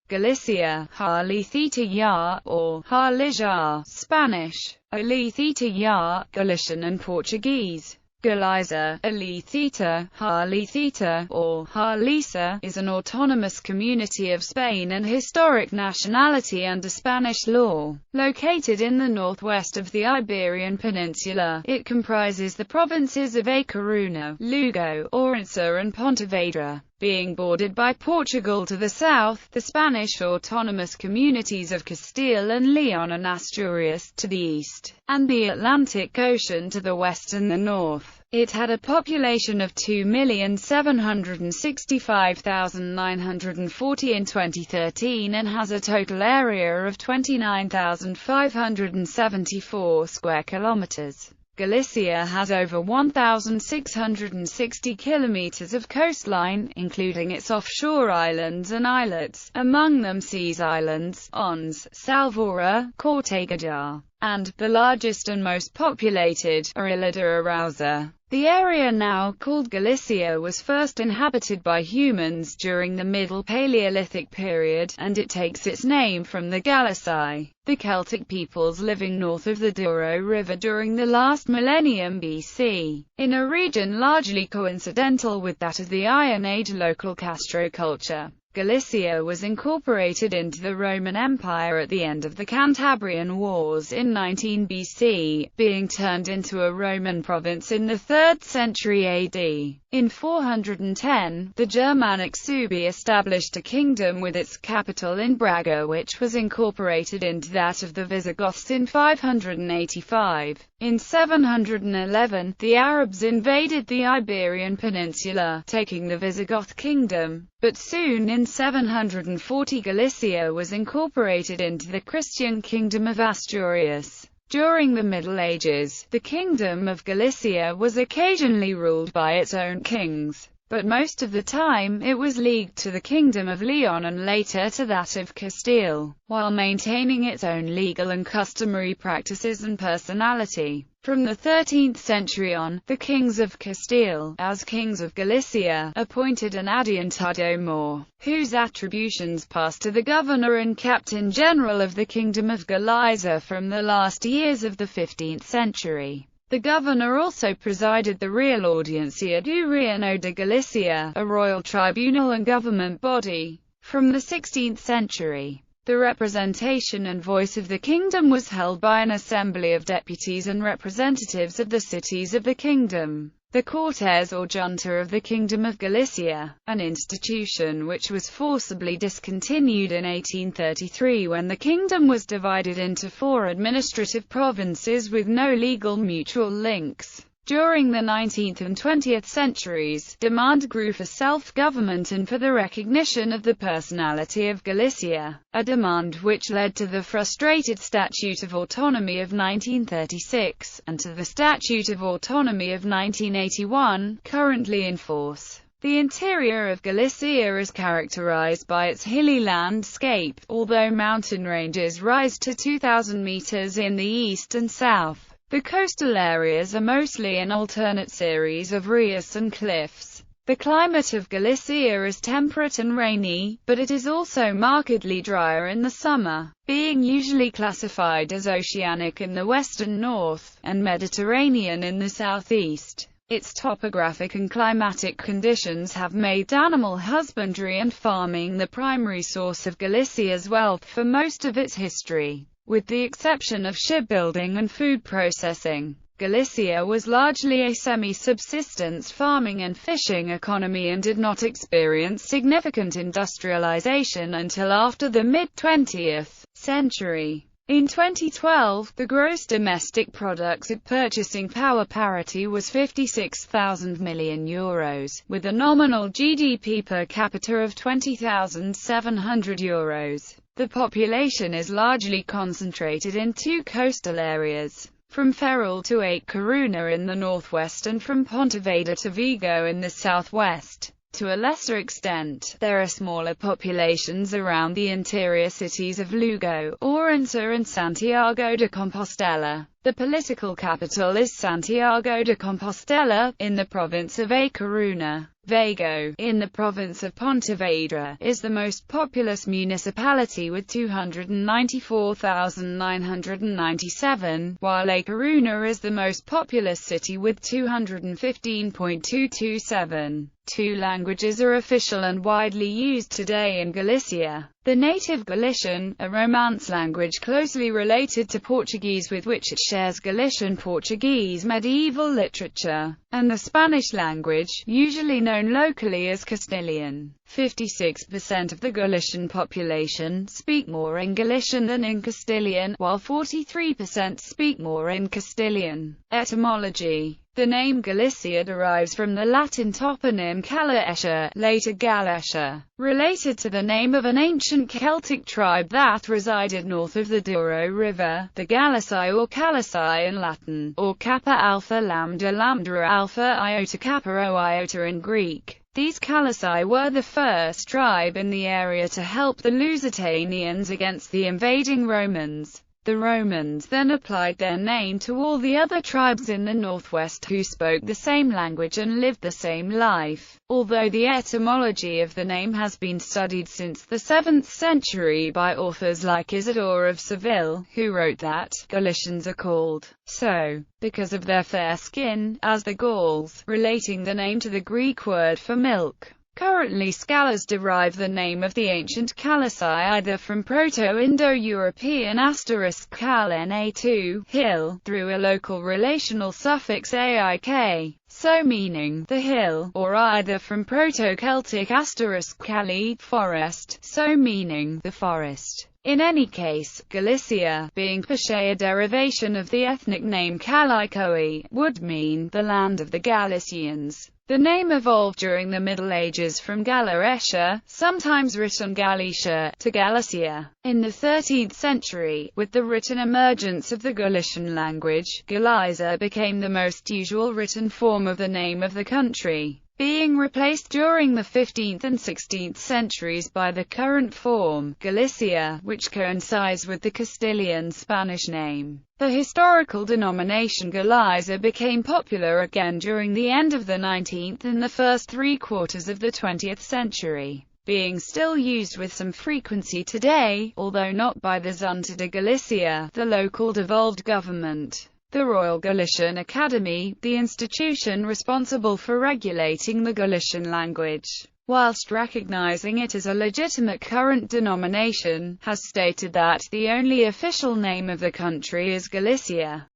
Galicia, Harlithita Ya, or Harlija, Spanish, Alithita Ya, Galician and Portuguese. Galicia, Alithita, Harlithita, or Harlisa, is an autonomous community of Spain and historic nationality under Spanish law. Located in the northwest of the Iberian Peninsula, it comprises the provinces of A Coruña, Lugo, Orense and Pontevedra. Being bordered by Portugal to the south, the Spanish autonomous communities of Castile and Leon and Asturias to the east, and the Atlantic Ocean to the west and the north. It had a population of 2,765,940 in 2013 and has a total area of 29,574 square kilometers. Galicia has over 1,660 kilometers of coastline, including its offshore islands and islets, among them Seas Islands, Ons, Salvora, Cortegada, and, the largest and most populated, Ilha de Arauza. The area now called Galicia was first inhabited by humans during the Middle Paleolithic period, and it takes its name from the Galiciae, the Celtic peoples living north of the Douro River during the last millennium BC, in a region largely coincidental with that of the Iron Age local Castro culture. Galicia was incorporated into the Roman Empire at the end of the Cantabrian Wars in 19 BC, being turned into a Roman province in the 3rd century AD. In 410, the Germanic Suebi established a kingdom with its capital in Braga, which was incorporated into that of the Visigoths in 585. In 711, the Arabs invaded the Iberian Peninsula, taking the Visigoth kingdom, but soon in 740 Galicia was incorporated into the Christian kingdom of Asturias. During the Middle Ages, the Kingdom of Galicia was occasionally ruled by its own kings, but most of the time it was leagued to the Kingdom of Leon and later to that of Castile, while maintaining its own legal and customary practices and personality. From the 13th century on, the kings of Castile, as kings of Galicia, appointed an adiantado mor, whose attributions passed to the governor and captain general of the Kingdom of Galicia from the last years of the 15th century. The governor also presided the Real Audiencia do Reino de Galicia, a royal tribunal and government body. From the 16th century, the representation and voice of the kingdom was held by an assembly of deputies and representatives of the cities of the kingdom. The Cortes or Junta of the Kingdom of Galicia, an institution which was forcibly discontinued in 1833 when the kingdom was divided into 4 administrative provinces with no legal mutual links. During the 19th and 20th centuries, demand grew for self-government and for the recognition of the personality of Galicia, a demand which led to the frustrated Statute of Autonomy of 1936, and to the Statute of Autonomy of 1981, currently in force. The interior of Galicia is characterized by its hilly landscape, although mountain ranges rise to 2,000 meters in the east and south. The coastal areas are mostly an alternate series of rias and cliffs. The climate of Galicia is temperate and rainy, but it is also markedly drier in the summer, being usually classified as oceanic in the west and north, and Mediterranean in the southeast. Its topographic and climatic conditions have made animal husbandry and farming the primary source of Galicia's wealth for most of its history. With the exception of shipbuilding and food processing, Galicia was largely a semi-subsistence farming and fishing economy and did not experience significant industrialization until after the mid-20th century. In 2012, the gross domestic product at purchasing power parity was €56,000 million, with a nominal GDP per capita of €20,700. The population is largely concentrated in 2 coastal areas, from Ferrol to A Coruña in the northwest and from Pontevedra to Vigo in the southwest. To a lesser extent, there are smaller populations around the interior cities of Lugo, Orense and Santiago de Compostela. The political capital is Santiago de Compostela, in the province of A Coruña. Vigo, in the province of Pontevedra, is the most populous municipality with 294,997, while A Coruña is the most populous city with 215.227. Two languages are official and widely used today in Galicia. The native Galician, a Romance language closely related to Portuguese with which it shares Galician Portuguese medieval literature, and the Spanish language, usually known locally as Castilian. 56% of the Galician population speak more in Galician than in Castilian, while 43% speak more in Castilian. Etymology. The name Galicia derives from the Latin toponym Galicia, later Galicia, related to the name of an ancient Celtic tribe that resided north of the Douro River, the Gallici or Calici in Latin, or Kappa Alpha Lambda Lambda Alpha Iota Kappa O Iota in Greek. These Calici were the first tribe in the area to help the Lusitanians against the invading Romans. The Romans then applied their name to all the other tribes in the northwest who spoke the same language and lived the same life. Although the etymology of the name has been studied since the 7th century by authors like Isidore of Seville, who wrote that Galicians are called so because of their fair skin, as the Gauls, relating the name to the Greek word for milk. Currently scholars derive the name of the ancient Calici either from Proto-Indo-European *kalna2 hill, through a local relational suffix aik, so meaning the hill, or either from Proto-Celtic *kali forest, so meaning the forest. In any case, Galicia, being per se a derivation of the ethnic name Calicoi, would mean the land of the Galicians. The name evolved during the Middle Ages from Galicia, sometimes written Galicia, to Galicia. In the 13th century, with the written emergence of the Galician language, Galiza became the most usual written form of the name of the country, being replaced during the 15th and 16th centuries by the current form, Galicia, which coincides with the Castilian Spanish name. The historical denomination Galiza became popular again during the end of the 19th and the first three-quarters of the 20th century, being still used with some frequency today, although not by the Junta de Galicia, the local devolved government. The Royal Galician Academy, the institution responsible for regulating the Galician language, whilst recognizing it as a legitimate current denomination, has stated that the only official name of the country is Galicia.